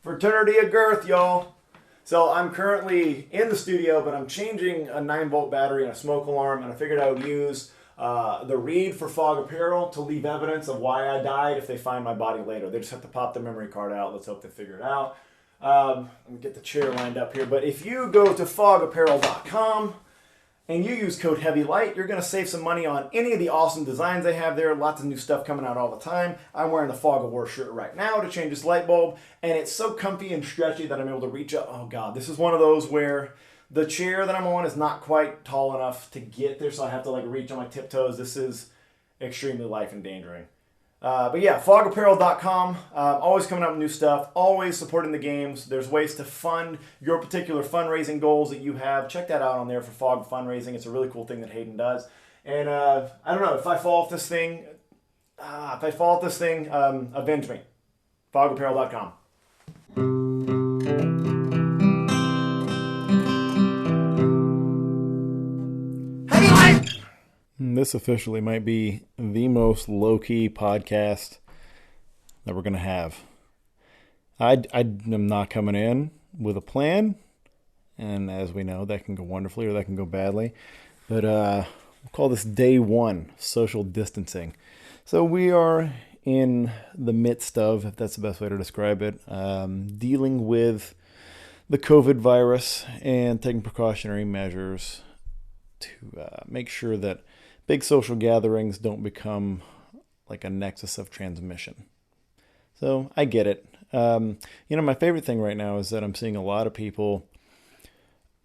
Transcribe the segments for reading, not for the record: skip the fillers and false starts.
Fraternity of Girth, y'all. So I'm currently in the studio, but I'm changing a 9-volt battery and a smoke alarm, and I figured I would use the read for Fog Apparel to leave evidence of why I died if they find my body later. They just have to pop the memory card out. Let's hope they figure it out. Let me get the chair lined up here. But if you go to fogapparel.com and you use code HEAVYLIGHT, you're going to save some money on any of the awesome designs they have there. Lots of new stuff coming out all the time. I'm wearing the Fog of War shirt right now to change this light bulb, and it's so comfy and stretchy that I'm able to reach up. Oh God, this is one of those where the chair that I'm on is not quite tall enough to get there, so I have to like reach on my tiptoes. This is extremely life endangering. But yeah, fogapparel.com, always coming up with new stuff, always supporting the games. There's ways to fund your particular fundraising goals that you have. Check that out on there for Fog Fundraising. It's a really cool thing that Hayden does. And I don't know, if I fall off this thing, avenge me. Fogapparel.com. This officially might be the most low-key podcast that we're going to have. I am not coming in with a plan, and as we know, that can go wonderfully or that can go badly. But we'll call this day one, social distancing. So we are in the midst of, if that's the best way to describe it, dealing with the COVID virus and taking precautionary measures to make sure that big social gatherings don't become like a nexus of transmission. So I get it. My favorite thing right now is that I'm seeing a lot of people,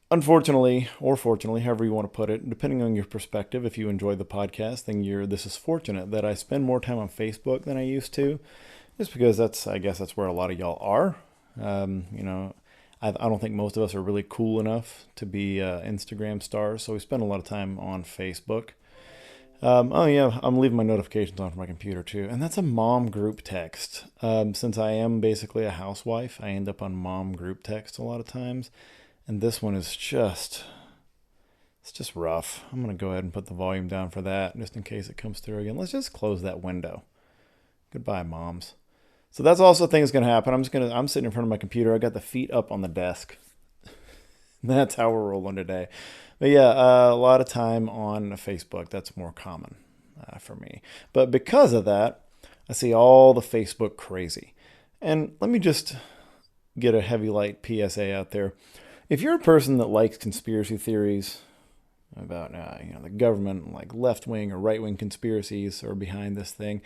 unfortunately or fortunately, however you want to put it, depending on your perspective. If you enjoy the podcast, then this is fortunate that I spend more time on Facebook than I used to, just because I guess that's where a lot of y'all are. I don't think most of us are really cool enough to be Instagram stars, so we spend a lot of time on Facebook. I'm leaving my notifications on for my computer too. And that's a mom group text. Since I am basically a housewife, I end up on mom group text a lot of times. And this one is it's just rough. I'm going to go ahead and put the volume down for that just in case it comes through again. Let's just close that window. Goodbye, moms. So that's also a thing that's going to happen. I'm sitting in front of my computer. I got the feet up on the desk. That's how we're rolling today. But yeah, a lot of time on Facebook. That's more common for me. But because of that, I see all the Facebook crazy. And let me just get a heavy light PSA out there. If you're a person that likes conspiracy theories about the government, like left-wing or right-wing conspiracies are behind this thing,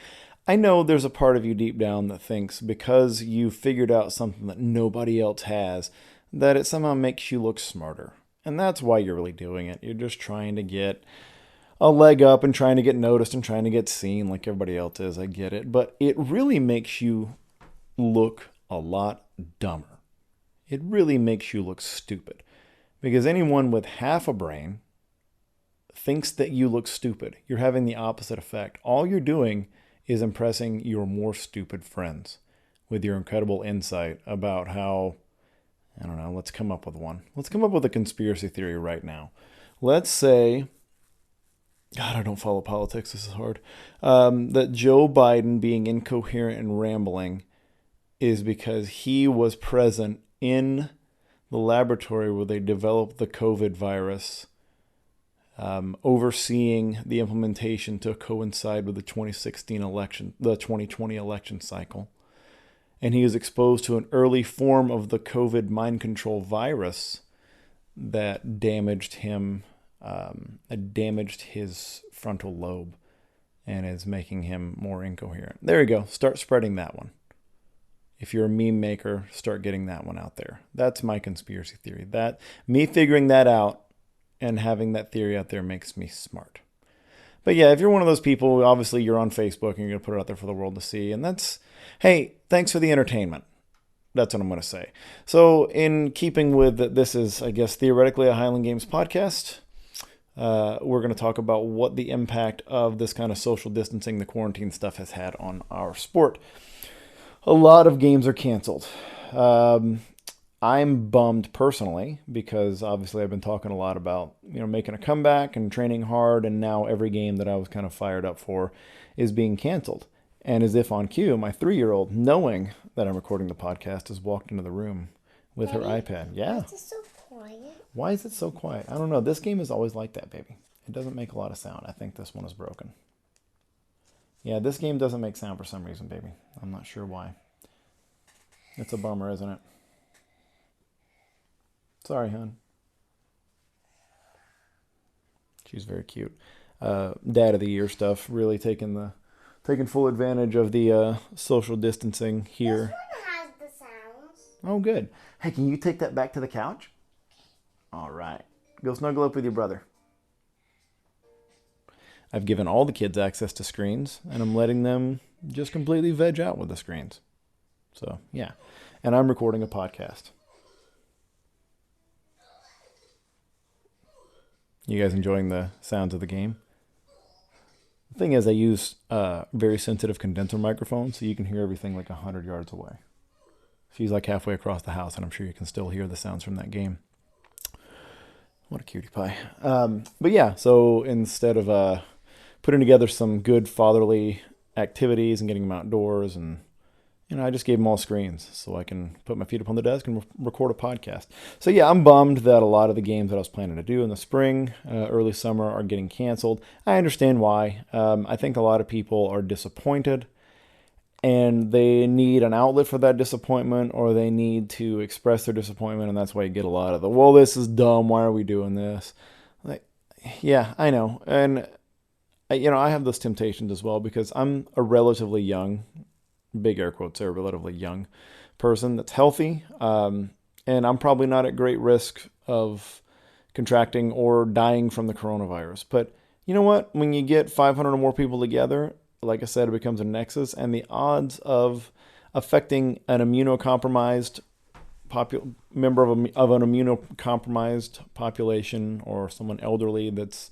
I know there's a part of you deep down that thinks because you figured out something that nobody else has, that it somehow makes you look smarter. And that's why you're really doing it. You're just trying to get a leg up and trying to get noticed and trying to get seen like everybody else is. I get it. But it really makes you look a lot dumber. It really makes you look stupid. Because anyone with half a brain thinks that you look stupid. You're having the opposite effect. All you're doing is impressing your more stupid friends with your incredible insight about how, I don't know, let's come up with one. Let's come up with a conspiracy theory right now. Let's say, God, I don't follow politics, this is hard, that Joe Biden being incoherent and rambling is because he was present in the laboratory where they developed the COVID virus, overseeing the implementation to coincide with the 2016 election, the 2020 election cycle. And he was exposed to an early form of the COVID mind control virus that damaged him, damaged his frontal lobe and is making him more incoherent. There you go. Start spreading that one. If you're a meme maker, start getting that one out there. That's my conspiracy theory. That me figuring that out and having that theory out there makes me smart. But yeah, if you're one of those people, obviously you're on Facebook and you're going to put it out there for the world to see. And that's, hey, thanks for the entertainment. That's what I'm going to say. So in keeping with that, this is, I guess, theoretically a Highland Games podcast. We're going to talk about what the impact of this kind of social distancing, the quarantine stuff has had on our sport. A lot of games are canceled. I'm bummed personally because obviously I've been talking a lot about, making a comeback and training hard, and now every game that I was kind of fired up for is being canceled. And as if on cue, my 3-year-old, knowing that I'm recording the podcast, has walked into the room with her iPad. Yeah. Why is it so quiet? Why is it so quiet? I don't know. This game is always like that, baby. It doesn't make a lot of sound. I think this one is broken. Yeah, this game doesn't make sound for some reason, baby. I'm not sure why. It's a bummer, isn't it? Sorry, hon. She's very cute. Dad of the year stuff. Really taking full advantage of the social distancing here. This one has the sounds. Oh, good. Hey, can you take that back to the couch? All right. Go snuggle up with your brother. I've given all the kids access to screens, and I'm letting them just completely veg out with the screens. So, yeah. And I'm recording a podcast. You guys enjoying the sounds of the game? The thing is, I use very sensitive condenser microphones, so you can hear everything like 100 yards away. She's like halfway across the house, and I'm sure you can still hear the sounds from that game. What a cutie pie. But yeah, so instead of putting together some good fatherly activities and getting them outdoors, and I just gave them all screens so I can put my feet up on the desk and record a podcast. So yeah, I'm bummed that a lot of the games that I was planning to do in the spring, early summer are getting canceled. I understand why. I think a lot of people are disappointed, and they need an outlet for that disappointment, or they need to express their disappointment, and that's why you get a lot of the, well, this is dumb, why are we doing this? Like, yeah, I know. And, I have those temptations as well, because I'm a relatively young, big air quotes there, relatively young person that's healthy, and I'm probably not at great risk of contracting or dying from the coronavirus. But you know what? When you get 500 or more people together, like I said, it becomes a nexus, and the odds of affecting an immunocompromised member of an immunocompromised population, or someone elderly that's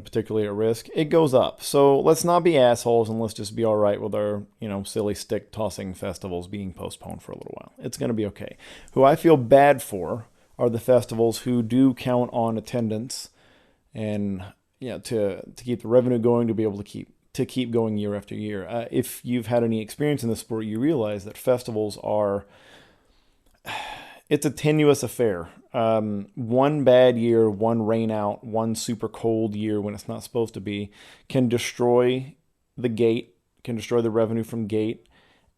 particularly at risk, it goes up. So let's not be assholes, and let's just be all right with our silly stick tossing festivals being postponed for a little while. It's going to be okay. Who I feel bad for are the festivals who do count on attendance and to keep the revenue going, to be able to keep going year after year. If you've had any experience in the sport, you realize that festivals it's a tenuous affair. One bad year, one rain out, one super cold year when it's not supposed to be, can destroy the gate, can destroy the revenue from gate,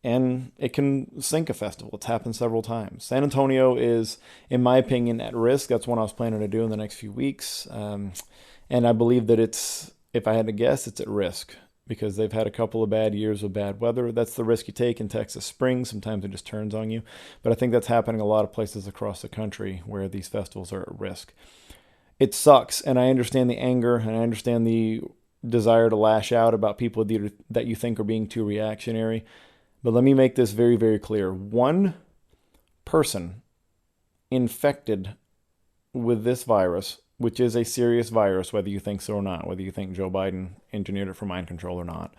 and it can sink a festival. It's happened several times. San Antonio is, in my opinion, at risk. That's what I was planning to do in the next few weeks. And I believe that if I had to guess, it's at risk, because they've had a couple of bad years with bad weather. That's the risk you take in Texas spring. Sometimes it just turns on you. But I think that's happening a lot of places across the country where these festivals are at risk. It sucks, and I understand the anger, and I understand the desire to lash out about people that you think are being too reactionary. But let me make this very, very clear. One person infected with this virus, which is a serious virus, whether you think so or not, whether you think Joe Biden engineered it for mind control or not.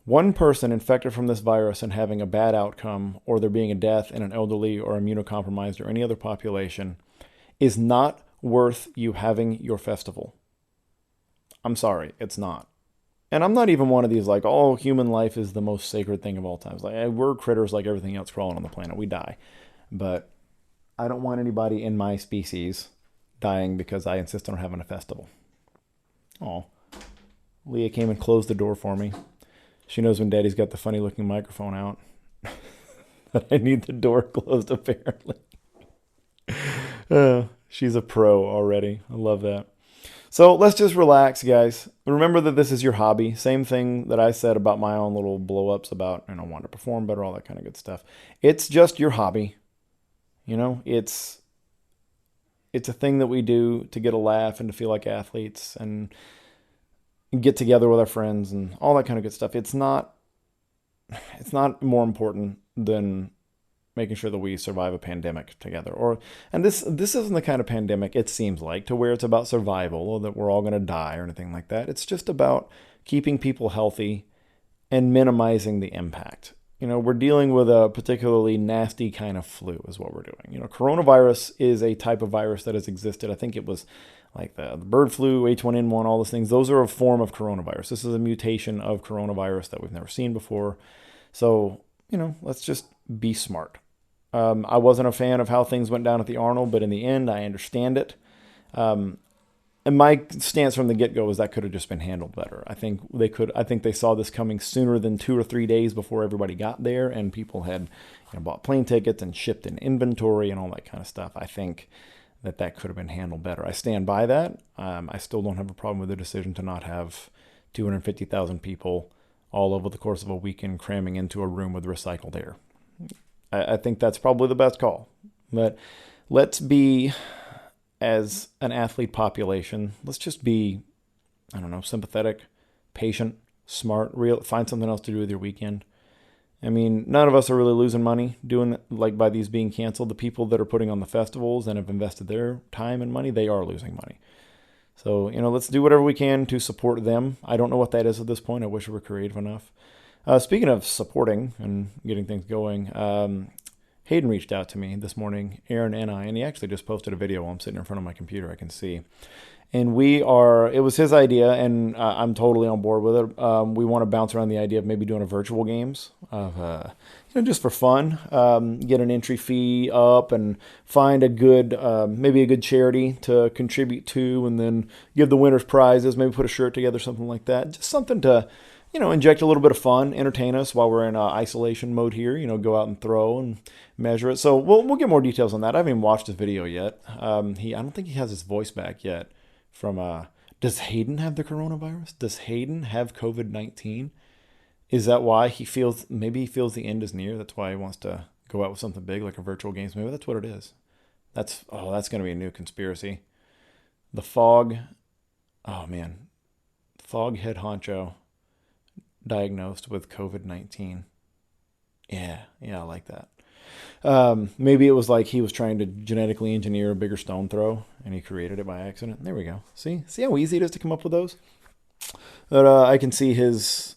One person infected from this virus and having a bad outcome, or there being a death in an elderly or immunocompromised or any other population, is not worth you having your festival. I'm sorry, it's not. And I'm not even one of these like, oh, human life is the most sacred thing of all times. Like, we're critters like everything else crawling on the planet. We die. But I don't want anybody in my species dying because I insist on having a festival. Oh, Leah came and closed the door for me. She knows when Daddy's got the funny looking microphone out that I need the door closed, apparently. She's a pro already. I love that. So let's just relax, guys. Remember that this is your hobby. Same thing that I said about my own little blow-ups about, wanting to perform better, all that kind of good stuff. It's just your hobby. It's a thing that we do to get a laugh and to feel like athletes and get together with our friends and all that kind of good stuff. It's not more important than making sure that we survive a pandemic together. And this isn't the kind of pandemic, it seems like, to where it's about survival or that we're all going to die or anything like that. It's just about keeping people healthy and minimizing the impact. we're dealing with a particularly nasty kind of flu, is what we're doing. Coronavirus is a type of virus that has existed. I think it was like the bird flu, H1N1, all those things. Those are a form of coronavirus. This is a mutation of coronavirus that we've never seen before. So, let's just be smart. I wasn't a fan of how things went down at the Arnold, but in the end, I understand it. And my stance from the get-go was that could have just been handled better. I think they saw this coming sooner than 2 or 3 days before everybody got there, and people had bought plane tickets and shipped in inventory and all that kind of stuff. I think that could have been handled better. I stand by that. I still don't have a problem with the decision to not have 250,000 people all over the course of a weekend cramming into a room with recycled air. I think that's probably the best call. But let's be, as an athlete population, let's just be, sympathetic, patient, smart, find something else to do with your weekend. I mean, none of us are really losing money doing by these being canceled. The people that are putting on the festivals and have invested their time and money, they are losing money. So, let's do whatever we can to support them. I don't know what that is at this point. I wish we were creative enough. Speaking of supporting and getting things going, Hayden reached out to me this morning, Aaron and I, and he actually just posted a video while I'm sitting in front of my computer. I can see. And it was his idea, and I'm totally on board with it. We want to bounce around the idea of maybe doing a virtual games, just for fun. Get an entry fee up and find maybe a good charity to contribute to, and then give the winners prizes. Maybe put a shirt together, something like that. Just something to, inject a little bit of fun, entertain us while we're in isolation mode here. Go out and throw and measure it. So we'll get more details on that. I haven't even watched his video yet. I don't think he has his voice back yet. Does Hayden have the coronavirus? Does Hayden have COVID-19? Is that why maybe he feels the end is near? That's why he wants to go out with something big like a virtual games. Maybe that's what it is. That's going to be a new conspiracy. The Fog, Fog head honcho diagnosed with COVID-19. Yeah, I like that. Maybe it was like he was trying to genetically engineer a bigger stone throw and he created it by accident. There we go. See how easy it is to come up with those? But I can see his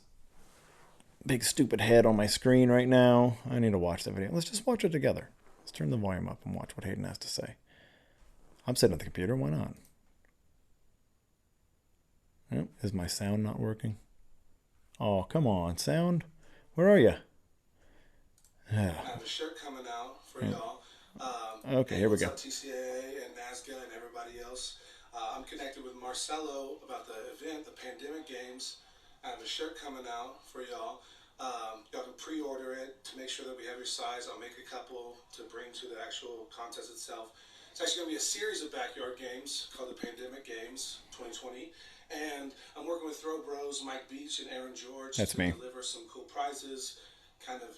big stupid head on my screen right now. I need to watch that video. Let's just watch it together. Let's turn the volume up and watch what Hayden has to say. I'm sitting at the computer. Why not? Is my sound not working? Oh, come on, sound. Where are you? I have a shirt coming out for y'all. Okay, here we go. TCAA and NASCA and everybody else. I'm connected with Marcelo about the event, the Pandemic Games. I have a shirt coming out for y'all. Y'all can pre-order it to make sure that we have your size. I'll make a couple to bring to the actual contest itself. It's actually going to be a series of backyard games called the Pandemic Games 2020. And I'm working with Throw Bros, Mike Beach, and Aaron George to deliver some cool prizes, kind of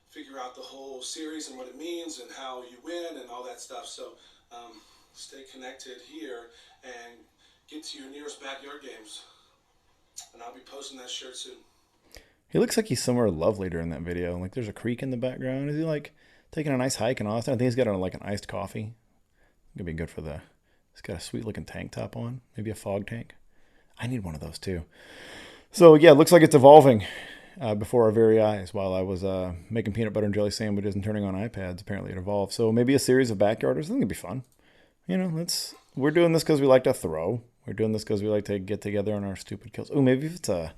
figure out the whole series and what it means and how you win and all that stuff. So stay connected here and get to your nearest backyard games. And I'll be posting that shirt soon. He looks like he's somewhere lovely during that video. Like there's a creek in the background. Is he like taking a nice hike in Austin? I think he's got an iced coffee. Gonna be good for he's got a sweet looking tank top on. Maybe a fog tank. I need one of those too. So yeah, it looks like it's evolving before our very eyes. While I was making peanut butter and jelly sandwiches and turning on iPads, apparently it evolved. So maybe a series of backyarders. I think it'd be fun. We're doing this because we like to throw. We're doing this because we like to get together on our stupid kilts. Oh, maybe if it's a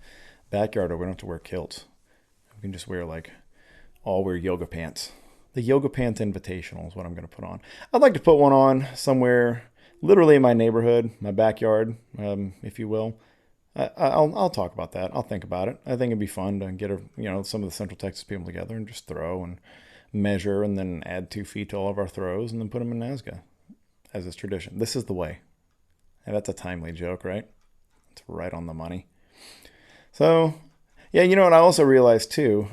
backyard, we don't have to wear kilts. We can just wear all wear yoga pants. The Yoga Pants Invitational is what I'm going to put on. I'd like to put one on somewhere, literally in my neighborhood, my backyard, if you will. I'll talk about that. I'll think about it. I think it'd be fun to get some of the Central Texas people together and just throw and measure and then add 2 feet to all of our throws and then put them in Nazca as is tradition. This is the way. And that's a timely joke, right? It's right on the money. So, yeah, you know what I also realized too?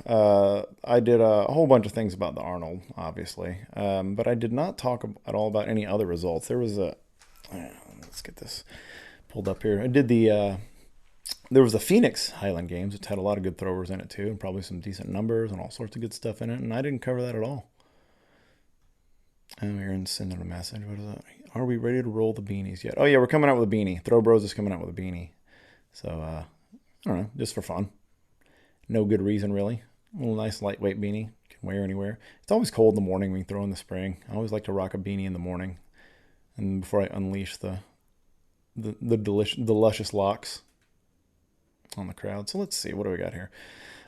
I did a whole bunch of things about the Arnold, obviously, but I did not talk at all about any other results. There was let's get this pulled up here. I did there was the Phoenix Highland Games, which had a lot of good throwers in it too, and probably some decent numbers and all sorts of good stuff in it, and I didn't cover that at all. Aaron's sending a message. What is that? Are we ready to roll the beanies yet? Oh yeah, we're coming out with a beanie. Throw Bros is coming out with a beanie. So, I don't know, just for fun. No good reason, really. A little nice lightweight beanie. Can wear anywhere. It's always cold in the morning when you throw in the spring. I always like to rock a beanie in the morning, and before I unleash the luscious locks on the crowd. So let's see, what do we got here?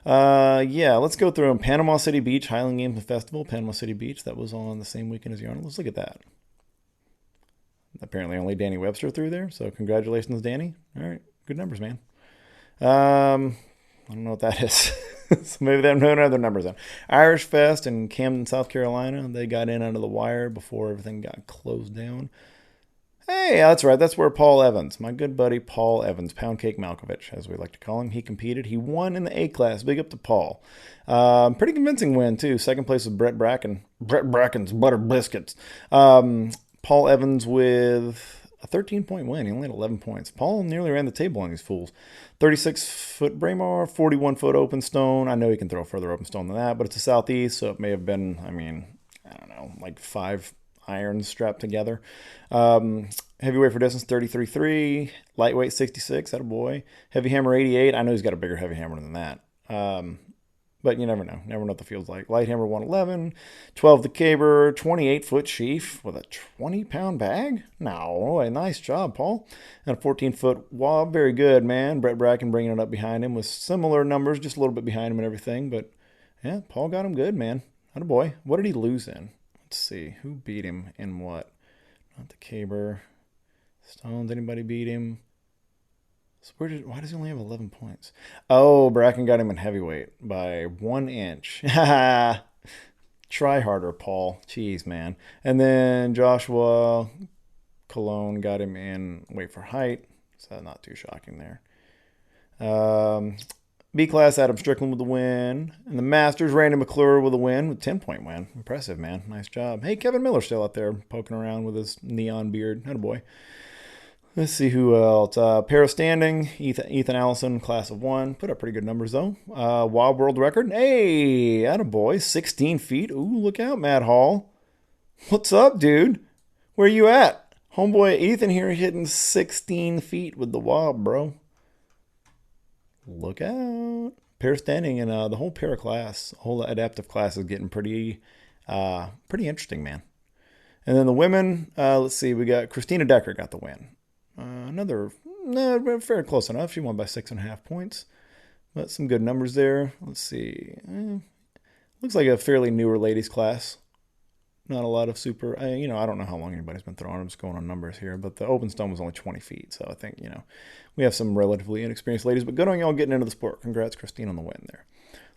Yeah, let's go through them. Panama City Beach, Highland Games and Festival, Panama City Beach. That was on the same weekend as the Arnold. Let's look at that. Apparently only Danny Webster threw there, so congratulations, Danny. All right, good numbers, man. I don't know what that is. So maybe they have no other numbers on. Irish Fest in Camden, South Carolina. They got in under the wire before everything got closed down. Hey, that's right. That's where Paul Evans, my good buddy Paul Evans, Pound Cake Malkovich, as we like to call him, he competed. He won in the A class. Big up to Paul. Pretty convincing win, too. Second place was Brett Bracken. Brett Bracken's Butter Biscuits. Paul Evans with a 13-point win. He only had 11 points. Paul nearly ran the table on these fools. 36-foot Braemar, 41-foot open stone. I know he can throw further open stone than that, but it's a southeast, so it may have been, I don't know, like 5 irons strapped together. Heavyweight for distance 33.3, lightweight 66, that a boy. Heavy hammer 88. I know he's got a bigger heavy hammer than that. But you never know. Never know what the field's like. Light hammer 111, 12 the caber, 28-foot sheaf with a 20-pound bag. No, a nice job, Paul. And a 14-foot wob. Very good, man. Brett Bracken bringing it up behind him with similar numbers, just a little bit behind him and everything. But yeah, Paul got him good, man. Not a boy. What did he lose in? Let's see. Who beat him in what? Not the caber. Stones. Anybody beat him? So why does he only have 11 points? Oh, Bracken got him in heavyweight by 1 inch. Try harder, Paul. Jeez, man. And then Joshua Cologne got him in weight for height. So not too shocking there. B class, Adam Strickland with the win. And the Masters, Randy McClure with a win, with 10-point win. Impressive, man. Nice job. Hey, Kevin Miller still out there poking around with his neon beard. Attaboy. Let's see who else. Pair of standing, Ethan Allison, class of 1. Put up pretty good numbers, though. Wild world record. Hey, attaboy. 16 feet. Ooh, look out, Matt Hall. What's up, dude? Where you at? Homeboy Ethan here hitting 16 feet with the wob, bro. Look out. Pair standing and the whole para class, whole adaptive class is getting pretty interesting, man. And then the women, let's see, we got Christina Decker got the win. Fairly close enough. She won by 6.5 points. But some good numbers there. Let's see. Looks like a fairly newer ladies class. Not a lot of super, I don't know how long anybody's been throwing. I'm just going on numbers here. But the open stone was only 20 feet. So I think, we have some relatively inexperienced ladies. But good on y'all getting into the sport. Congrats, Christine, on the win there.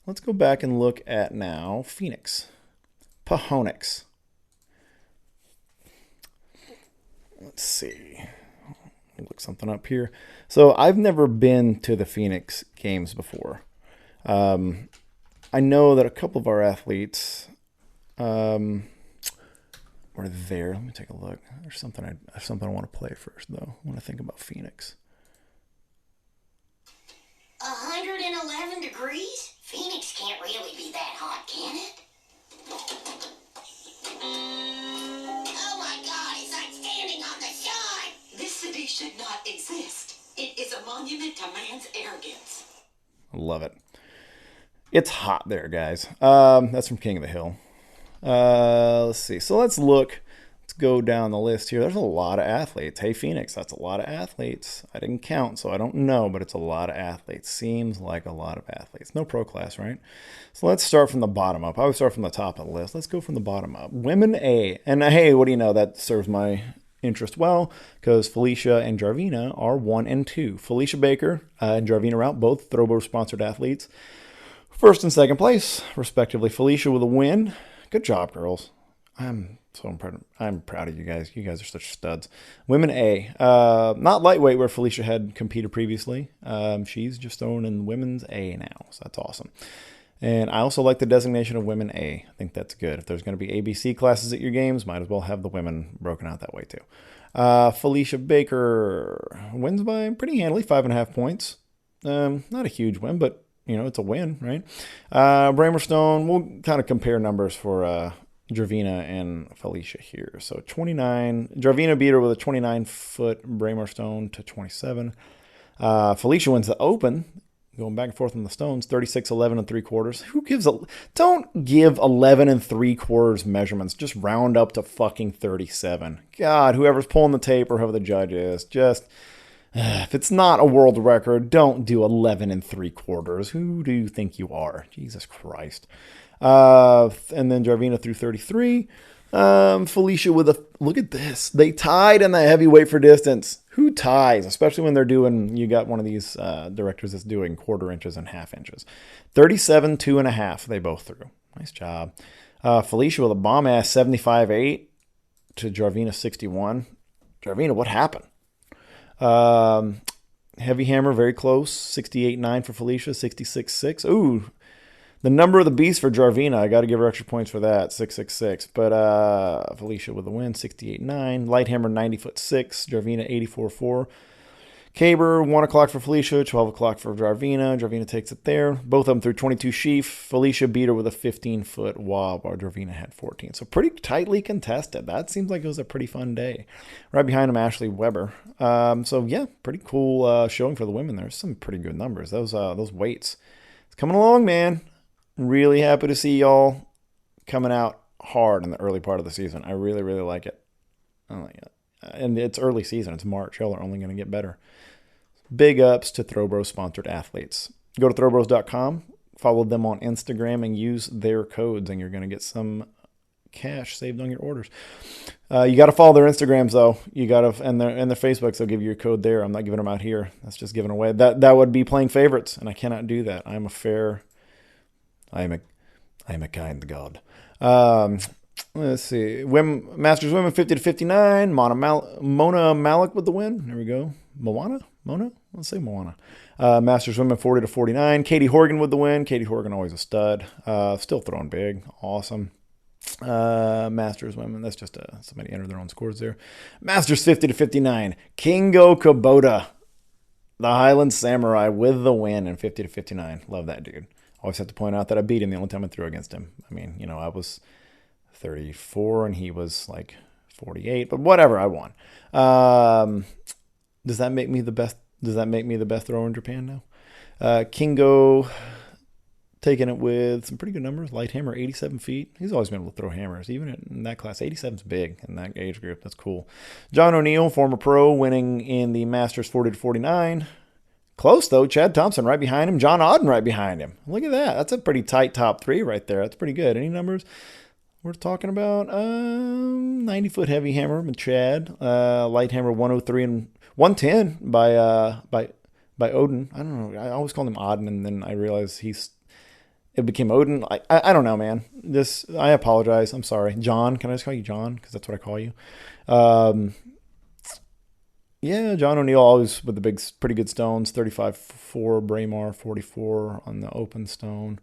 Let's go back and look at now Phoenix. Pahonix. Let's see. Look something up here. So I've never been to the Phoenix Games before. I know that a couple of our athletes were there. Let me take a look. There's something I want to play first, though. I want to think about Phoenix. 111 degrees? Phoenix can't really be that hot, can it? Oh my God, it's like standing on the sun! This city should not exist. It is a monument to man's arrogance. I love it. It's hot there, guys. That's from King of the Hill. Let's see. So let's go down the list here. There's a lot of athletes. Hey, Phoenix, that's a lot of athletes. I didn't count, so I don't know, but it's a lot of athletes. Seems like a lot of athletes. No pro class, right? So let's start from the bottom up. I would start from the top of the list. Let's go from the bottom up. Women A. And hey, what do you know? That serves my interest well because Felicia and Jarvina are 1 and 2. Felicia Baker and Jarvina Rout, both Throwbo-sponsored athletes. First and second place, respectively. Felicia with a win. Good job, girls. I'm proud of you guys. You guys are such studs. Women A. Not lightweight where Felicia had competed previously. She's just thrown in women's A now. So that's awesome. And I also like the designation of women A. I think that's good. If there's going to be ABC classes at your games, might as well have the women broken out that way too. Felicia Baker wins by pretty handily, 5.5 points. Not a huge win, but it's a win, right? Bramerstone, we'll kind of compare numbers for Jarvina and Felicia here. So 29, Jarvina beat her with a 29-foot Bramerstone to 27. Felicia wins the Open, going back and forth on the stones. 36, 11 and 3/4. Who gives a? Don't give 11 and 3/4 measurements. Just round up to fucking 37. God, whoever's pulling the tape or whoever the judge is, just if it's not a world record, don't do 11 and 3/4. Who do you think you are? Jesus Christ. And then Jarvina threw 33. Felicia with a, look at this. They tied in the heavyweight for distance. Who ties? Especially when they're doing, you got one of these directors that's doing 1/4 inches and 1/2 inches. 37, 2.5. They both threw. Nice job. Felicia with a bomb ass 75-8 to Jarvina 61. Jarvina, what happened? Heavy hammer, very close. 68-9 for Felicia, 66-6. Ooh, the number of the beast for Jarvina. I got to give her extra points for that, 666. But Felicia with the win, 68-9. Light hammer, 90'6". Jarvina, 84-4. Caber, 1 o'clock for Felicia, 12 o'clock for Jarvina. Jarvina takes it there. Both of them threw 22 sheaf. Felicia beat her with a 15-foot wob, while Jarvina had 14. So pretty tightly contested. That seems like it was a pretty fun day. Right behind him, Ashley Weber. So yeah, pretty cool showing for the women there. Some pretty good numbers. Those weights. It's coming along, man. Really happy to see y'all coming out hard in the early part of the season. I really, really like it. I like it. And it's early season. It's March. Y'all are only going to get better. Big ups to Throwbros sponsored athletes. Go to throwbros.com, follow them on Instagram, and use their codes, and you're going to get some cash saved on your orders. You got to follow their Instagrams though. You got to, and their Facebooks. They'll give you your code there. I'm not giving them out here. That's just giving away. That would be playing favorites, and I cannot do that. I am a kind God. Let's see. Masters women 50-59. Mona Malik with the win. There we go. Mona? Let's say Moana. Masters women 40-49. Katie Horgan with the win. Katie Horgan always a stud. Still throwing big. Awesome. Masters women. That's just somebody entered their own scores there. Masters 50-59. Kingo Kubota, the Highland Samurai, with the win in 50-59. Love that dude. Always have to point out that I beat him the only time I threw against him. I mean, I was 34 and he was like 48, but whatever, I won. Does that make me the best? Does that make me the best thrower in Japan now? Kingo taking it with some pretty good numbers. Light hammer, 87 feet. He's always been able to throw hammers, even in that class. 87's big in that age group. That's cool. John O'Neill, former pro, winning in the Masters 40-49. Close, though. Chad Thompson right behind him. John Auden right behind him. Look at that. That's a pretty tight top three right there. That's pretty good. Any numbers? We're talking about 90-foot heavy hammer with Chad. Light hammer 103 and 110 by Odin. I don't know. I always called him Auden, and then I realized it became Odin. I don't know, man. I apologize. I'm sorry. John. Can I just call you John? Because that's what I call you. Yeah, John O'Neill always with the big, pretty good stones. 35-4 Braemar, 44 on the open stone.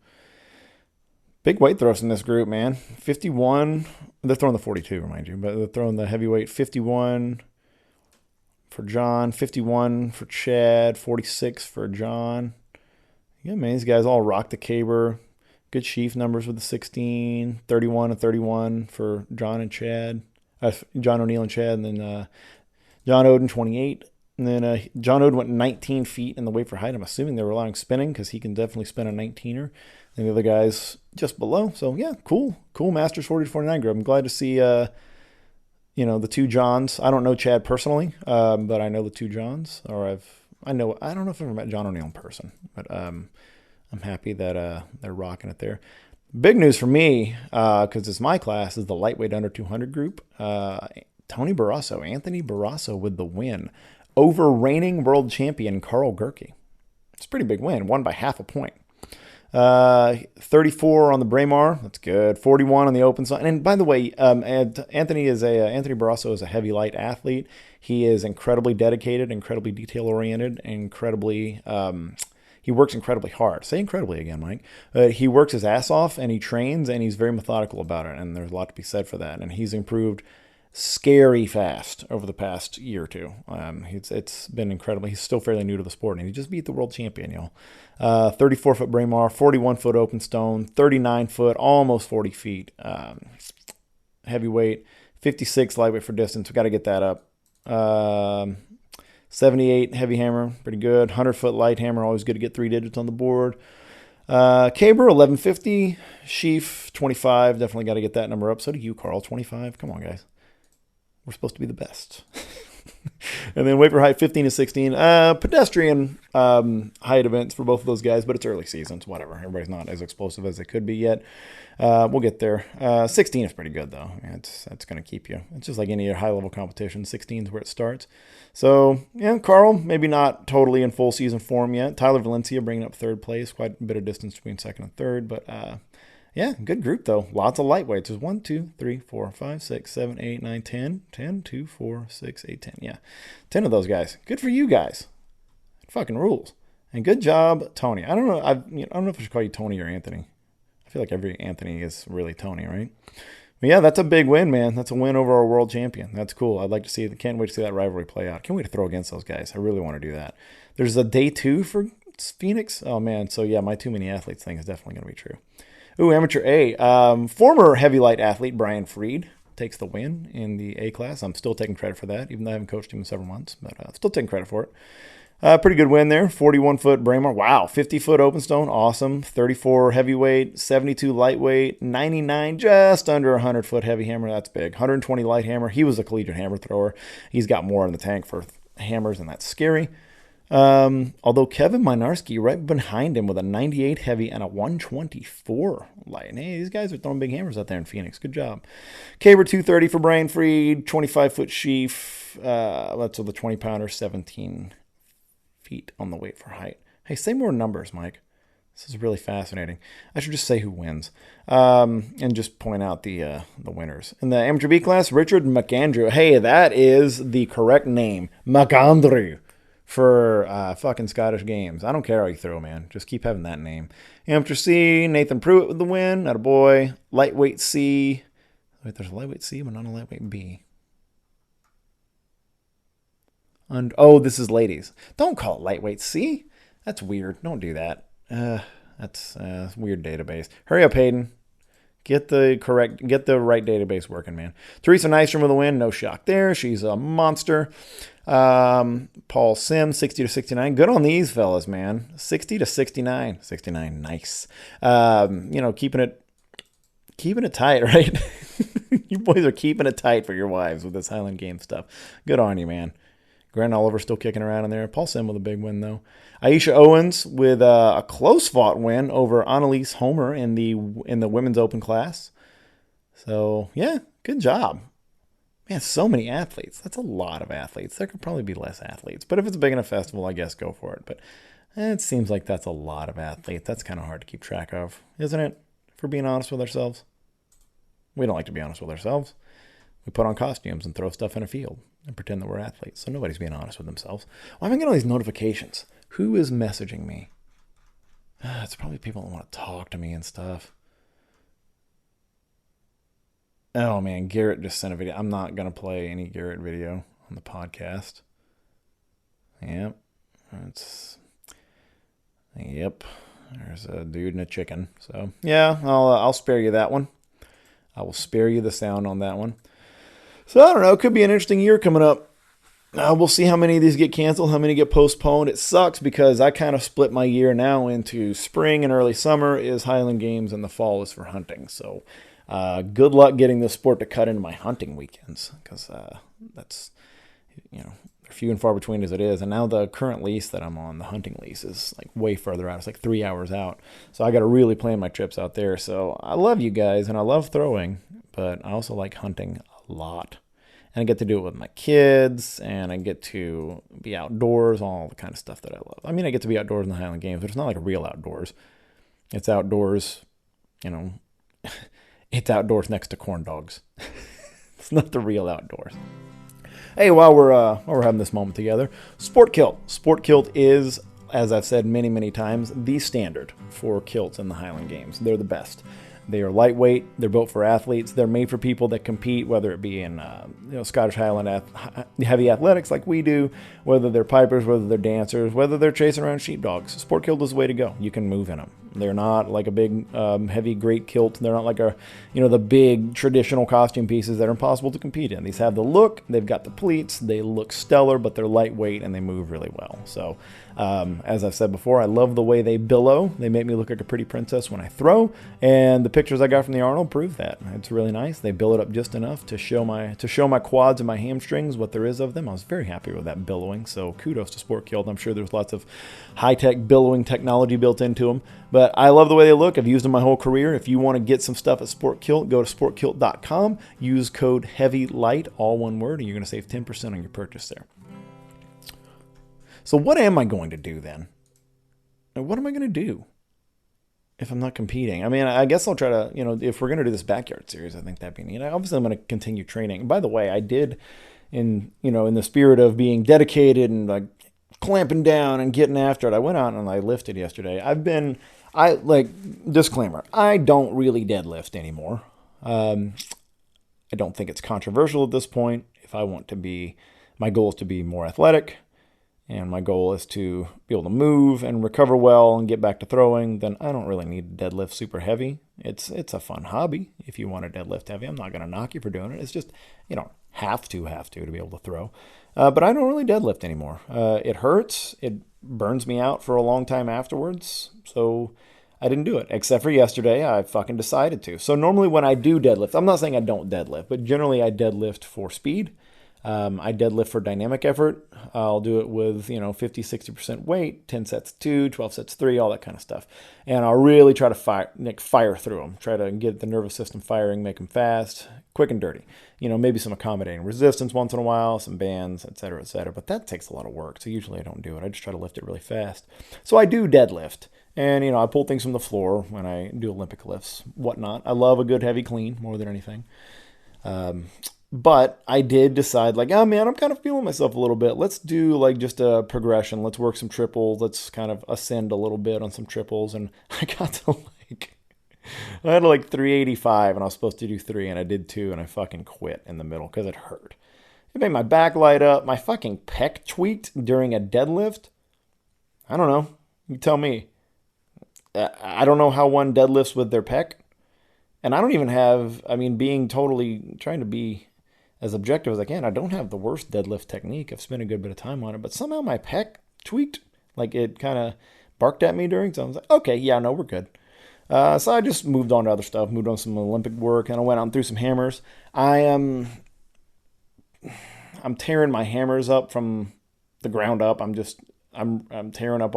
Big weight throws in this group, man. 51. They're throwing the 42, remind you, but they're throwing the heavyweight. 51 for John, 51 for Chad, 46 for John. Yeah, man, these guys all rock the caber. Good sheaf numbers with the 16, 31 and 31 for John and Chad. John O'Neill and Chad, and then John Oden, 28. And then John Oden went 19 feet in the weight for height. I'm assuming they were allowing spinning because he can definitely spin a 19er. And the other guys just below. So, yeah, cool. Cool Masters 40-49 group. I'm glad to see, the two Johns. I don't know Chad personally, but I know the two Johns. I don't know if I've ever met John O'Neill in person. But I'm happy that they're rocking it there. Big news for me, because it's my class, is the lightweight under 200 group. Anthony Barrasso with the win over reigning world champion Carl Gerke. It's a pretty big win, won by half a point. 34 on the Braemar, that's good. 41 on the open side. And by the way, Anthony Barrasso is a heavy light athlete. He is incredibly dedicated, incredibly detail oriented, he works incredibly hard. Say incredibly again, Mike. He works his ass off and he trains and he's very methodical about it. And there's a lot to be said for that. And he's improved scary fast over the past year or two. It's been incredible. He's still fairly new to the sport, and he just beat the world champion, y'all. 34-foot Braemar, 41-foot open stone, 39-foot, almost 40 feet heavyweight, 56 lightweight for distance. We got to get that up. 78 heavy hammer, pretty good. 100-foot light hammer, always good to get 3 digits on the board. Caber, 1150. Sheaf, 25. Definitely got to get that number up. So do you, Carl, 25. Come on, guys. We're supposed to be the best. And then wafer height, 15 to 16. Pedestrian height events for both of those guys, but it's early seasons, whatever. Everybody's not as explosive as they could be yet. We'll get there. 16 is pretty good, though. That's going to keep you. It's just like any high-level competition. 16 is where it starts. So, yeah, Carl, maybe not totally in full season form yet. Tyler Valencia bringing up 3rd place. Quite a bit of distance between 2nd and 3rd, but yeah, good group, though. Lots of lightweights. There's 1, 2, 3, 4, 5, 6, 7, 8, 9, 10. 10, 2, 4, 6, 8, 10. Yeah, 10 of those guys. Good for you guys. It fucking rules. And good job, Tony. I don't know. I don't know if I should call you Tony or Anthony. I feel like every Anthony is really Tony, right? But yeah, that's a big win, man. That's a win over our world champion. That's cool. I'd like to see it. Can't wait to see that rivalry play out. Can't wait to throw against those guys. I really want to do that. There's a day 2 for Phoenix. Oh, man. So, yeah, my too many athletes thing is definitely going to be true. Ooh, Amateur A. Former heavy light athlete Brian Freed takes the win in the A class. I'm still taking credit for that, even though I haven't coached him in several months, but still taking credit for it. Pretty good win there. 41-foot Braemar. Wow. 50-foot open stone. Awesome. 34 heavyweight. 72 lightweight. 99, just under 100-foot heavy hammer. That's big. 120 light hammer. He was a collegiate hammer thrower. He's got more in the tank for hammers, and that's scary. Although Kevin Minarski right behind him with a 98 heavy and a 124 light. Hey, these guys are throwing big hammers out there in Phoenix. Good job. Caber 230 for Brian Freed. 25-foot sheaf. That's with the 20-pounder. 17 feet on the weight for height. Hey, say more numbers, Mike. This is really fascinating. I should just say who wins, and just point out the winners. In the Amateur B class, Richard McAndrew. Hey, that is the correct name. McAndrew. For fucking Scottish games. I don't care how you throw, man. Just keep having that name. Amateur C, Nathan Pruitt with the win. Attaboy. Lightweight C. Wait, there's a lightweight C, but not a lightweight B. And this is ladies. Don't call it lightweight C. That's weird. Don't do that. That's a weird database. Hurry up, Hayden. Get the right database working, man. Teresa Nystrom with a win. No shock there. She's a monster. Paul Sims, 60 to 69. Good on these fellas, man. 60 to 69. 69, nice. Keeping it tight, right? You boys are keeping it tight for your wives with this Highland Game stuff. Good on you, man. Grant Oliver still kicking around in there. Paul Sim with a big win, though. Aisha Owens with a close-fought win over Annalise Homer in the women's open class. So, yeah, good job. Man, so many athletes. That's a lot of athletes. There could probably be less athletes. But if it's a big enough festival, I guess go for it. But it seems like that's a lot of athletes. That's kind of hard to keep track of, isn't it? If we're being honest with ourselves. We don't like to be honest with ourselves. We put on costumes and throw stuff in a field and pretend that we're athletes. So nobody's being honest with themselves. Why am I getting all these notifications? Who is messaging me? It's probably people that want to talk to me and stuff. Oh, man, Garrett just sent a video. I'm not going to play any Garrett video on the podcast. Yep. Yep. There's a dude and a chicken. So, yeah, I'll spare you that one. I will spare you the sound on that one. So, I don't know. It could be an interesting year coming up. We'll see how many of these get canceled, how many get postponed. It sucks because I kind of split my year now into spring and early summer is Highland Games and the fall is for hunting. So, good luck getting this sport to cut into my hunting weekends because that's, they're few and far between as it is. And now the current lease that I'm on, the hunting lease, is like way further out. It's like 3 hours out. So I got to really plan my trips out there. So I love you guys and I love throwing, but I also like hunting a lot. And I get to do it with my kids, and I get to be outdoors, all the kind of stuff that I love. I mean, I get to be outdoors in the Highland Games, but it's not like a real outdoors. It's outdoors, it's outdoors next to Corndogs. It's not the real outdoors. Hey, while we're having this moment together, Sport Kilt. Sport Kilt is, as I've said many, many times, the standard for kilts in the Highland Games. They're the best. They are lightweight. They're built for athletes. They're made for people that compete, whether it be in Scottish Highland heavy athletics like we do, whether they're pipers, whether they're dancers, whether they're chasing around sheepdogs. Sport kilt is the way to go. You can move in them. They're not like a big, heavy, great kilt. They're not like the big traditional costume pieces that are impossible to compete in. These have the look. They've got the pleats. They look stellar, but they're lightweight and they move really well. So, as I've said before, I love the way they billow. They make me look like a pretty princess when I throw, and the pictures I got from the Arnold prove that. It's really nice. They bill it up just enough to show my quads and my hamstrings, what there is of them. I was very happy with that billowing. So kudos to Sport Kilt. I'm sure there's lots of high-tech billowing technology built into them. But I love the way they look. I've used them my whole career. If you want to get some stuff at Sport Kilt, go to sportkilt.com. Use code HEAVYLIGHT, all one word, and you're going to save 10% on your purchase there. So what am I going to do then? What am I going to do if I'm not competing? I mean, I guess I'll try to, if we're going to do this backyard series, I think that'd be neat. Obviously, I'm going to continue training. And by the way, I did, in the spirit of being dedicated and like clamping down and getting after it, I went out and I lifted yesterday. Disclaimer, I don't really deadlift anymore. I don't think it's controversial at this point. If I want to be, my goal is to be more athletic, and my goal is to be able to move and recover well and get back to throwing, then I don't really need to deadlift super heavy. It's a fun hobby if you want to deadlift heavy. I'm not going to knock you for doing it. It's just, you don't have to be able to throw. But I don't really deadlift anymore. It hurts. It burns me out for a long time afterwards. So I didn't do it. Except for yesterday, I fucking decided to. So normally when I do deadlift, I'm not saying I don't deadlift, but generally I deadlift for speed. I deadlift for dynamic effort. I'll do it with, 50, 60% weight, 10 sets 2, 12 sets 3, all that kind of stuff. And I'll really try to fire through them, try to get the nervous system firing, make them fast, quick and dirty. Maybe some accommodating resistance once in a while, some bands, et cetera, et cetera. But that takes a lot of work. So usually I don't do it. I just try to lift it really fast. So I do deadlift. And, I pull things from the floor when I do Olympic lifts, whatnot. I love a good heavy clean more than anything. But I did decide, oh man, I'm kind of feeling myself a little bit. Let's do just a progression. Let's work some triples. Let's kind of ascend a little bit on some triples. And I got to I had 385 and I was supposed to do 3 and I did 2 and I fucking quit in the middle because it hurt. It made my back light up. My fucking pec tweaked during a deadlift. I don't know. You tell me. I don't know how one deadlifts with their pec. And I don't even have, trying to be as objective as I can, I don't have the worst deadlift technique. I've spent a good bit of time on it, but somehow my pec tweaked. It kind of barked at me during, so I was like, okay, yeah, no, we're good. So I just moved on to other stuff, moved on to some Olympic work, and I went out and threw some hammers. I'm tearing my hammers up from the ground up. I'm tearing up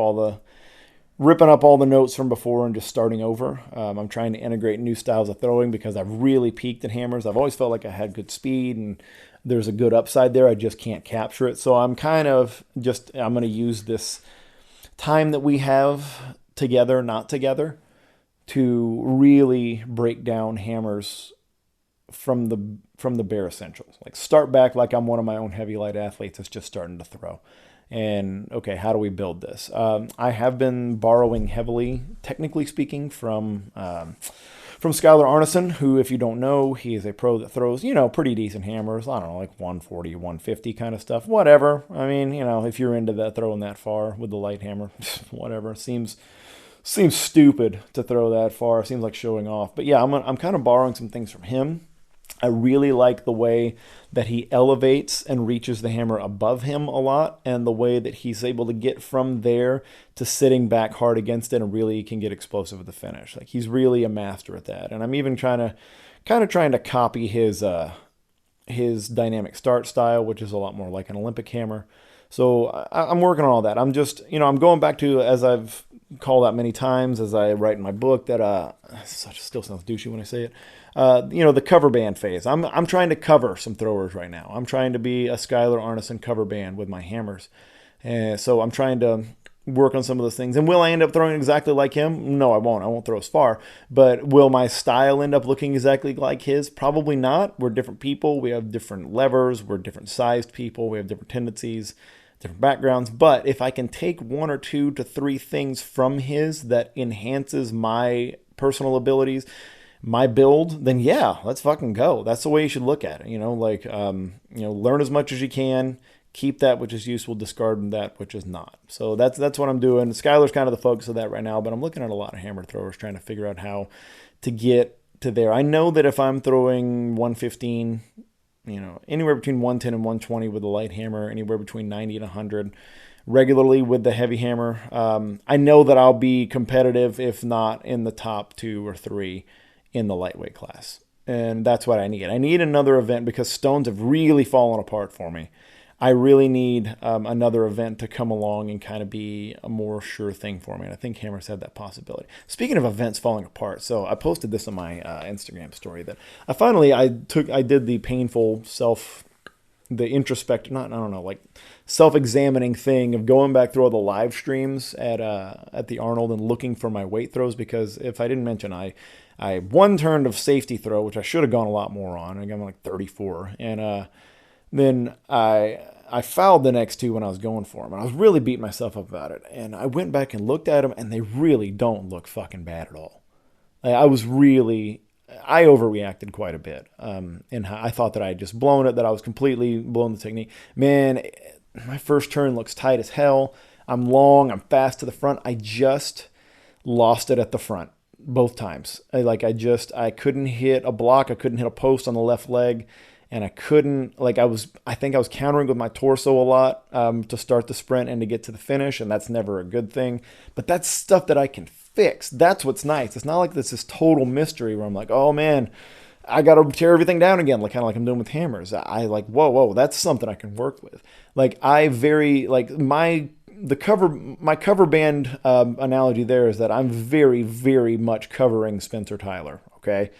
ripping up all the notes from before and just starting over. I'm trying to integrate new styles of throwing because I've really peaked at hammers. I've always felt like I had good speed and there's a good upside there. I just can't capture it. So I'm kind of I'm going to use this time that we have together, not together, to really break down hammers from the bare essentials. Start back like I'm one of my own heavy light athletes that's just starting to throw. And, okay, how do we build this? I have been borrowing heavily, technically speaking, from Skylar Arneson, who, if you don't know, he is a pro that throws, pretty decent hammers. I don't know, 140, 150 kind of stuff. Whatever. If you're into that, throwing that far with the light hammer, whatever. Seems stupid to throw that far. Seems like showing off. But, yeah, I'm kind of borrowing some things from him. I really like the way that he elevates and reaches the hammer above him a lot, and the way that he's able to get from there to sitting back hard against it and really can get explosive at the finish. He's really a master at that. And I'm even trying to copy his dynamic start style, which is a lot more like an Olympic hammer. So I'm working on all that. I'm just, I'm going back to, as I've called out many times, as I write in my book, that still sounds douchey when I say it. The cover band phase. I'm trying to cover some throwers right now. I'm trying to be a Skylar Arneson cover band with my hammers. So I'm trying to work on some of those things. And will I end up throwing exactly like him? No, I won't. I won't throw as far. But will my style end up looking exactly like his? Probably not. We're different people. We have different levers. We're different sized people. We have different tendencies, different backgrounds. But if I can take 1 or 2 to 3 things from his that enhances my personal abilities, my build, then yeah, let's fucking go. That's the way you should look at it. Like, learn as much as you can, keep that which is useful, discard that which is not. So that's what I'm doing. Skylar's kind of the focus of that right now, but I'm looking at a lot of hammer throwers, trying to figure out how to get to there. I know that if I'm throwing 115, anywhere between 110 and 120 with a light hammer, anywhere between 90 and 100 regularly with the heavy hammer, I know that I'll be competitive, if not in the top 2 or 3 in the lightweight class. And that's what I need. I need another event because stones have really fallen apart for me. I really need another event to come along and kind of be a more sure thing for me. And I think hammers have that possibility. Speaking of events falling apart, so I posted this on my Instagram story that I did the painful self-examining thing of going back through all the live streams at the Arnold and looking for my weight throws, because if I didn't mention, I one turned of safety throw, which I should have gone a lot more on. I got like 34, and then I fouled the next 2 when I was going for them, and I was really beating myself up about it. And I went back and looked at them, and they really don't look fucking bad at all. I overreacted quite a bit, and I thought that I had just blown it, that I was completely blowing the technique. Man, my first turn looks tight as hell. I'm long, I'm fast to the front. I just lost it at the front both times. I couldn't hit a block, I couldn't hit a post on the left leg, and I couldn't, I think I was countering with my torso a lot to start the sprint and to get to the finish, and that's never a good thing. But that's stuff that I can fix. That's what's nice. It's not like this total mystery where I'm like, oh man, I got to tear everything down again, kind of like I'm doing with hammers. Whoa, that's something I can work with. My cover band analogy there is that I'm very, very much covering Spencer Tyler. Okay,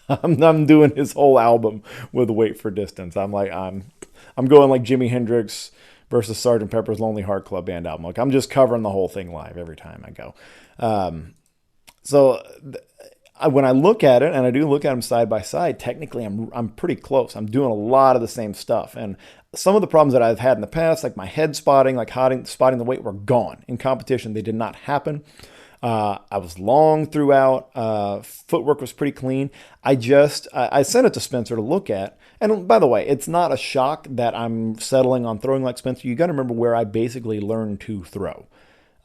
I'm doing his whole album with Wait for Distance. I'm going like Jimi Hendrix versus Sgt. Pepper's Lonely Heart Club Band album. I'm just covering the whole thing live every time I go. When I look at it, and I do look at them side by side, technically I'm pretty close. I'm doing a lot of the same stuff. And some of the problems that I've had in the past, like my head spotting, spotting the weight, were gone. In competition, they did not happen. I was long throughout. Footwork was pretty clean. I sent it to Spencer to look at. And by the way, it's not a shock that I'm settling on throwing like Spencer. You got to remember where I basically learned to throw.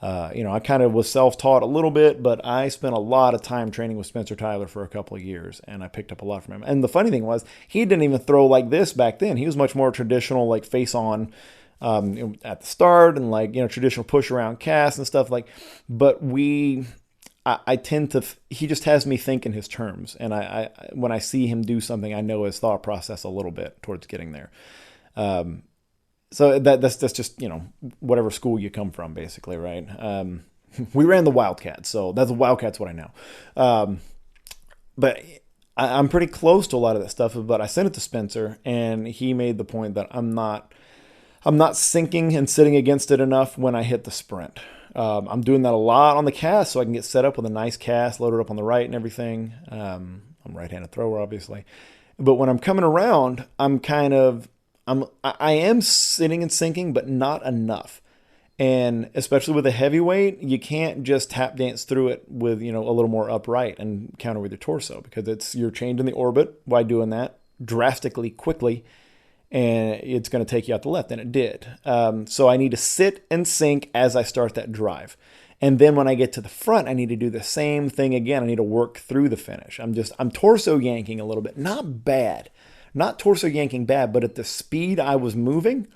I kind of was self-taught a little bit, but I spent a lot of time training with Spencer Tyler for a couple of years, and I picked up a lot from him. And the funny thing was, he didn't even throw like this back then. He was much more traditional, like face-on at the start, and traditional push-around cast and stuff But I tend to. He just has me think in his terms, and I when I see him do something, I know his thought process a little bit towards getting there. So that's just, whatever school you come from, basically, right? We ran the Wildcats, so that's Wildcats what I know. But I'm pretty close to a lot of that stuff, but I sent it to Spencer, and he made the point that I'm not sinking and sitting against it enough when I hit the sprint. I'm doing that a lot on the cast, so I can get set up with a nice cast, loaded up on the right and everything. I'm a right-handed thrower, obviously. But when I'm coming around, I am sitting and sinking, but not enough. And especially with a heavyweight, you can't just tap dance through it with, a little more upright and counter with your torso, because you're changing the orbit by doing that drastically quickly, and it's going to take you out the left, and it did. So I need to sit and sink as I start that drive. And then when I get to the front, I need to do the same thing again. I need to work through the finish. I'm torso yanking a little bit. Not bad. Not torso yanking bad, but at the speed I was moving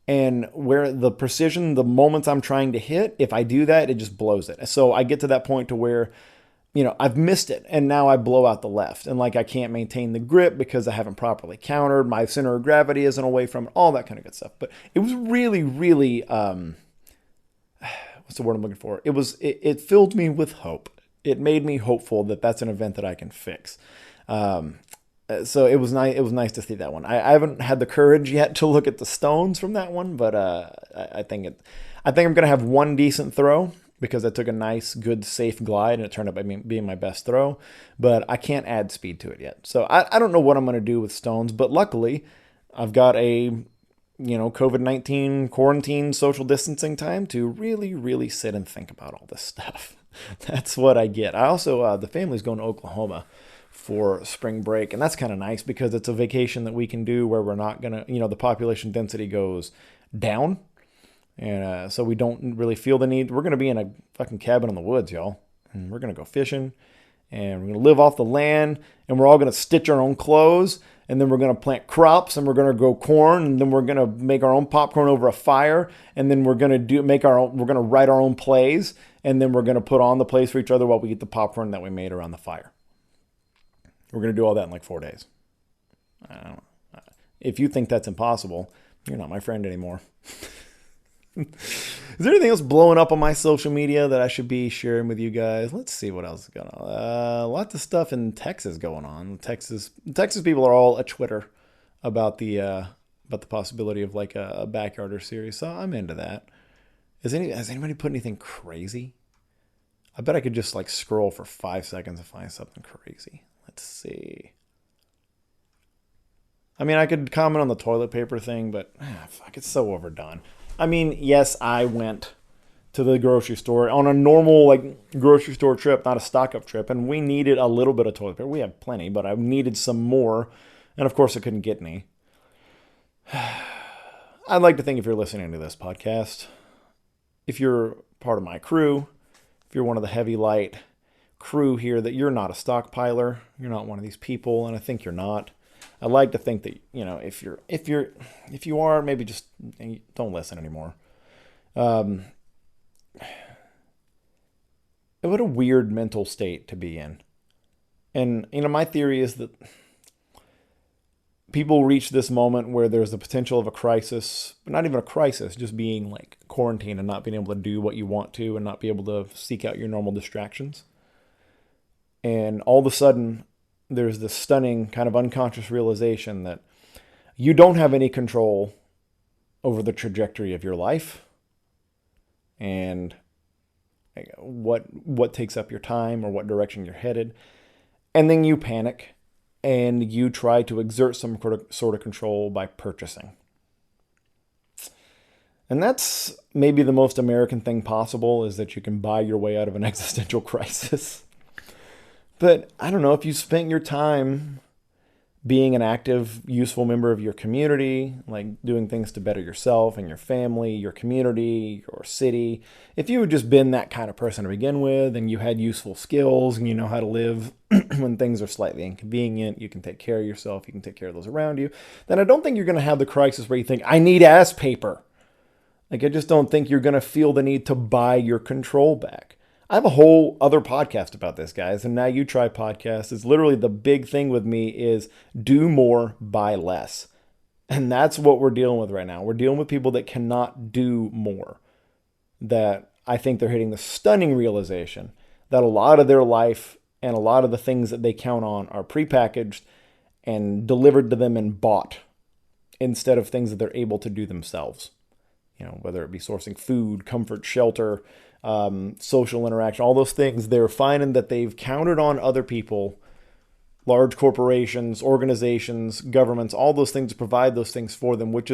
and where the precision, the moments I'm trying to hit, if I do that, it just blows it. So I get to that point to where, I've missed it, and now I blow out the left. And I can't maintain the grip because I haven't properly countered. My center of gravity isn't away from it, all that kind of good stuff. But it was really, really, what's the word I'm looking for? It filled me with hope. It made me hopeful that that's an event that I can fix. So it was nice. It was nice to see that one. I haven't had the courage yet to look at the stones from that one, but I think I'm gonna have one decent throw, because I took a nice, good, safe glide, and it turned out being my best throw. But I can't add speed to it yet, so I don't know what I'm gonna do with stones. But luckily, I've got a COVID-19 quarantine social distancing time to really, really sit and think about all this stuff. That's what I get. I also, the family's going to Oklahoma for spring break, and that's kind of nice because it's a vacation that we can do where we're not going to, the population density goes down. And so we don't really feel the need. We're going to be in a fucking cabin in the woods, y'all. And we're going to go fishing. And we're going to live off the land. And we're all going to stitch our own clothes. And then we're going to plant crops. And we're going to grow corn. And then we're going to make our own popcorn over a fire. And then we're going to we're going to write our own plays. And then we're going to put on the plays for each other while we eat the popcorn that we made around the fire. We're going to do all that in like 4 days. I don't know. If you think that's impossible, you're not my friend anymore. Is there anything else blowing up on my social media that I should be sharing with you guys? Let's see what else is going on. Lots of stuff in Texas going on. Texas people are all a Twitter about the possibility of like a backyarder series. So I'm into that. Has anybody put anything crazy? I bet I could just like scroll for 5 seconds and find something crazy. Let's see. I mean, I could comment on the toilet paper thing, but fuck, it's so overdone. I mean, yes, I went to the grocery store on a normal like grocery store trip, not a stock-up trip, and we needed a little bit of toilet paper. We have plenty, but I needed some more, and of course I couldn't get any. I'd like to think if you're listening to this podcast, if you're part of my crew, if you're one of the heavy light crew here, that you're not a stockpiler, you're not one of these people, and I think you're not. I'd like to think that, if you are, maybe just don't listen anymore. What a weird mental state to be in. And, my theory is that people reach this moment where there's the potential of a crisis, but not even a crisis, just being like quarantined and not being able to do what you want to and not be able to seek out your normal distractions. And all of a sudden, there's this stunning kind of unconscious realization that you don't have any control over the trajectory of your life and what takes up your time or what direction you're headed. And then you panic and you try to exert some sort of control by purchasing. And that's maybe the most American thing possible, is that you can buy your way out of an existential crisis. But I don't know, if you spent your time being an active, useful member of your community, like doing things to better yourself and your family, your community, your city, if you had just been that kind of person to begin with and you had useful skills and you know how to live when things are slightly inconvenient, you can take care of yourself, you can take care of those around you, then I don't think you're going to have the crisis where you think, I need ass paper. Like, I just don't think you're going to feel the need to buy your control back. I have a whole other podcast about this, guys, and Now You Try podcast. It's literally the big thing with me is do more, buy less. And that's what we're dealing with right now. We're dealing with people that cannot do more. That I think they're hitting the stunning realization that a lot of their life and a lot of the things that they count on are prepackaged and delivered to them and bought instead of things that they're able to do themselves. Whether it be sourcing food, comfort, shelter, social interaction, all those things, they're finding that they've counted on other people, large corporations, organizations, governments, all those things to provide those things for them, which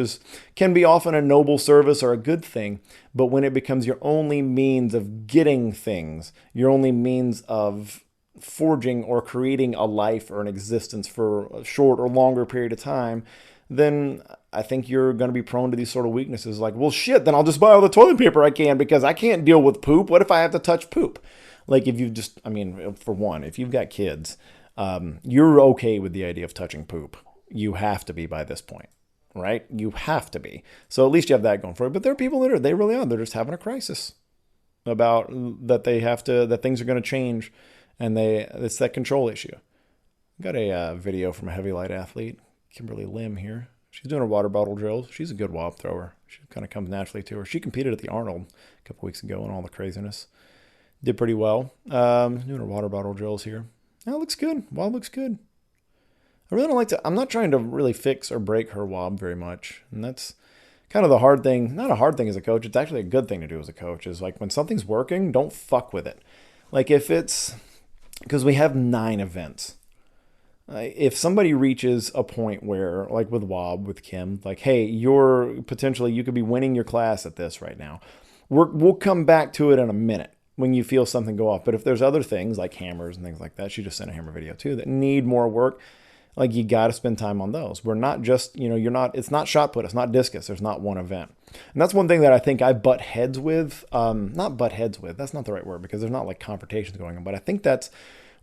can be often a noble service or a good thing. But when it becomes your only means of getting things, your only means of forging or creating a life or an existence for a short or longer period of time, then I think you're going to be prone to these sort of weaknesses. Like, well, shit, then I'll just buy all the toilet paper I can because I can't deal with poop. What if I have to touch poop? Like, if you for one, if you've got kids, you're okay with the idea of touching poop. You have to be by this point, right? You have to be. So at least you have that going for you. But there are people they really are. They're just having a crisis about that that things are going to change, and it's that control issue. I got a video from a heavy light athlete, Kimberly Lim here. She's doing her water bottle drills. She's a good wob thrower. She kind of comes naturally to her. She competed at the Arnold a couple weeks ago and all the craziness. Did pretty well. Doing her water bottle drills here. That looks good. Wob looks good. I really don't like to... I'm not trying to really fix or break her wob very much. And that's kind of the hard thing. Not a hard thing as a coach. It's actually a good thing to do as a coach. Is like when something's working, don't fuck with it. Like if it's... Because we have 9 events. If somebody reaches a point where, like with Wob, with Kim, like, hey, you could be winning your class at this right now. We'll come back to it in a minute. when you feel something go off. But if there's other things like hammers and things like that, she just sent a hammer video too, that need more work, like you got to spend time on those. We're not just, it's not shot put, it's not discus. There's not one event. And that's one thing that I think I butt heads with, not butt heads with, that's not the right word, because there's not like confrontations going on, but I think that's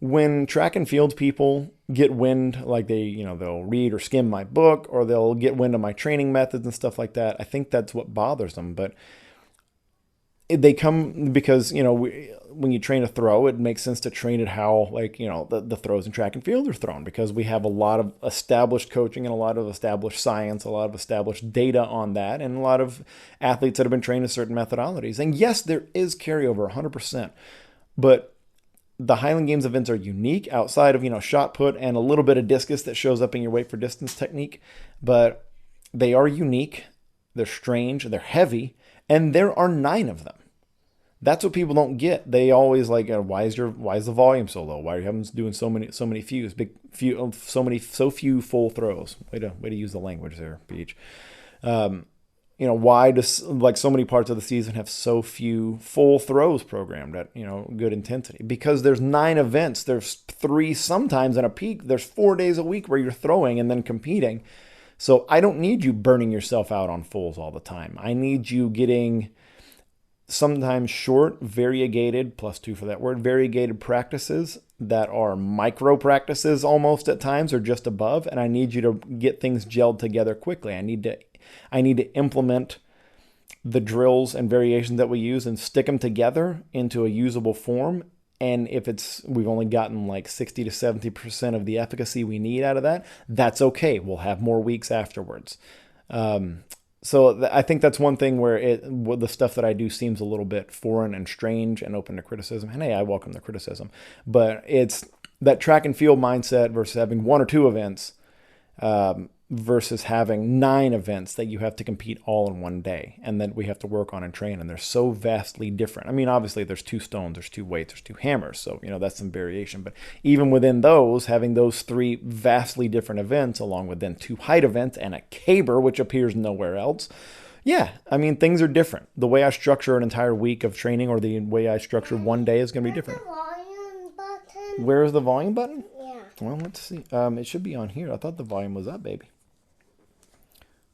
when track and field people get wind, like they'll read or skim my book, or they'll get wind of my training methods and stuff like that. I think that's what bothers them. But they come because, when you train a throw, it makes sense to train it how, the throws in track and field are thrown, because we have a lot of established coaching and a lot of established science, a lot of established data on that, and a lot of athletes that have been trained in certain methodologies. And yes, there is carryover 100%, but the Highland Games events are unique outside of, shot put and a little bit of discus that shows up in your weight for distance technique, but they are unique. They're strange. They're heavy. And there are 9 of them. That's what people don't get. They always why is the volume so low? Why are you having doing so many so few full throws? Way to use the language there, Beach. Why does so many parts of the season have so few full throws programmed at, good intensity? Because there's 9 events. There's 3 sometimes in a peak. There's 4 days a week where you're throwing and then competing. So I don't need you burning yourself out on fulls all the time. I need you getting sometimes short, variegated, +2 for that word, variegated practices that are micro practices almost at times, or just above. And I need you to get things gelled together quickly. I need to implement the drills and variations that we use and stick them together into a usable form. And if we've only gotten 60 to 70% of the efficacy we need out of that, that's okay. We'll have more weeks afterwards. So I think that's one thing where the stuff that I do seems a little bit foreign and strange and open to criticism. And hey, I welcome the criticism. But it's that track and field mindset versus having 1 or 2 events, versus having 9 events that you have to compete all in one day and that we have to work on and train. And they're so vastly different. I mean, obviously there's 2 stones, there's 2 weights, there's 2 hammers. So, that's some variation. But even within those, having those 3 vastly different events, along with then 2 height events and a caber, which appears nowhere else. Yeah, I mean, things are different. The way I structure an entire week of training, or the way I structure one day, is going to be different. The volume button? Where's the volume button? Yeah. Well, let's see. It should be on here. I thought the volume was up, baby.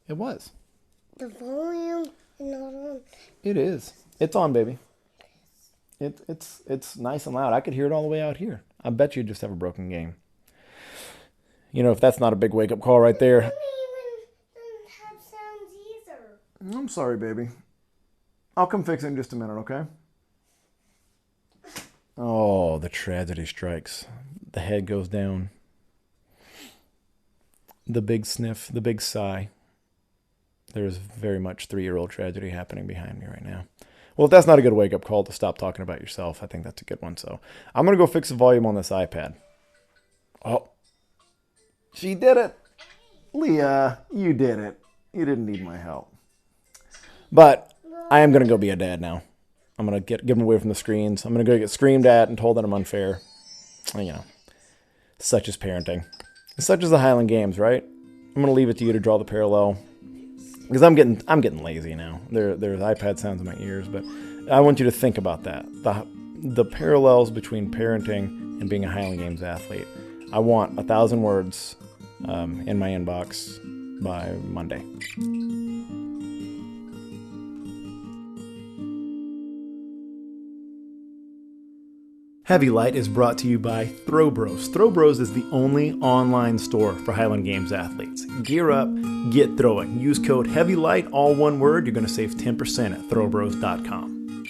It was. The volume is not on. It is. It's on, baby. It's nice and loud. I could hear it all the way out here. I bet you just have a broken game. If that's not a big wake-up call right there. It doesn't have sounds either. I'm sorry, baby. I'll come fix it in just a minute, okay? Oh, the tragedy strikes. The head goes down. The big sniff, the big sigh. There's very much 3-year-old tragedy happening behind me right now. Well, if that's not a good wake-up call to stop talking about yourself, I think that's a good one. So I'm going to go fix the volume on this iPad. Oh, she did it. Leah, you did it. You didn't need my help. But I am going to go be a dad now. I'm going to get him away from the screens. I'm going to go get screamed at and told that I'm unfair. Such is parenting. Such is the Highland Games, right? I'm going to leave it to you to draw the parallel. Because I'm getting lazy now. There's iPad sounds in my ears, but I want you to think about that. The parallels between parenting and being a Highland Games athlete. I want 1,000 words in my inbox by Monday. Heavy Light is brought to you by Throw Bros. Throw Bros is the only online store for Highland Games athletes. Gear up, get throwing. Use code HEAVYLIGHT, all one word. You're going to save 10% at throwbros.com.